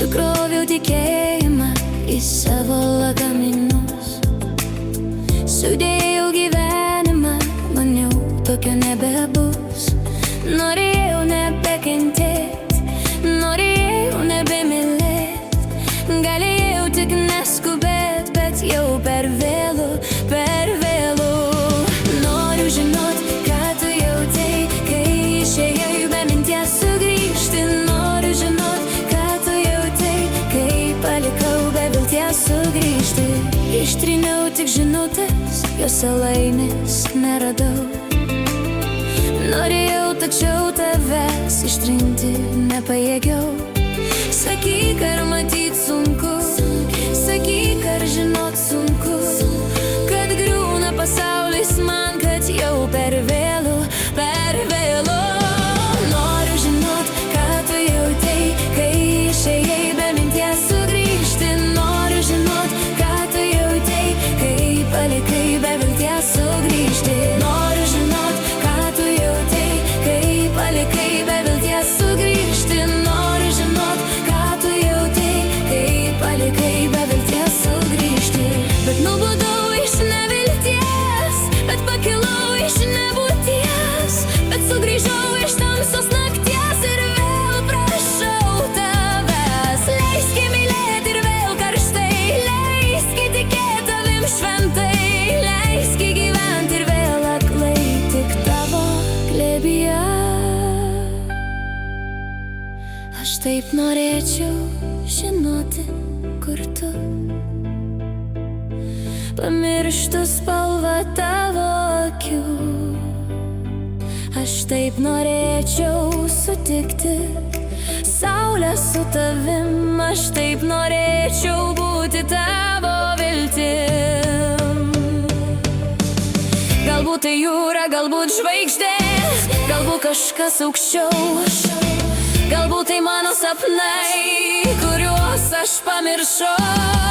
Sukroviau tikėjimą į savo lagaminus, sudėjau gyvenimą, maniau, tokio nebebus. Norėjau nebekentėt, norėjau nebemylėt, galėjau tik neskubėt, bet jau per vėlu, per vėlu. Noriu žinot, ką tu jautei, kai išėjai be minties sugrįžti. Noriu žinot, ką tu jautei, kai palikau be vilties sugrįžti. Ištryniau tik žinutės, jose laimės neradau. Norėjau, tačiau tavęs ištrinti nepajėgiau. Sakyk, ar matyt sunku, sakyk, ar žinot sunku, kad griūna pasaulis man, kad jau per vėlu, per vėlu. Noriu žinot, ką tu jautei, kai išėjai be minties sugrįžti. Noriu žinot, ką tu jautei, kai palikai be vilties sugrįžti. Noriu žinot, ką tu jautei, kai palikai be vilties sugrįžti. Noriu žinot, ką tu jautei, kai palikai be vilties sugrįžti. Bet nubudau iš nevilties, bet pakilau iš nebūties, bet sugrįžau iš tamsos nakties ir vėl prašau tavęs. Leiski mylėti ir vėl karštai, leiski tikėti tavim šventai, leiski gyventi ir vėl aklai tik tavo glėbyje. Aš taip norėčiau žinoti, kur tu. Pamirštu spalvą tavo akių. Aš taip norėčiau sutikti saulę su tavim. Aš taip norėčiau būti tavo viltim. Galbūt tai jūra, galbūt žvaigždės, galbūt kažkas aukščiau. Galbūt tai mano sapnai, kuriuos aš pamiršau.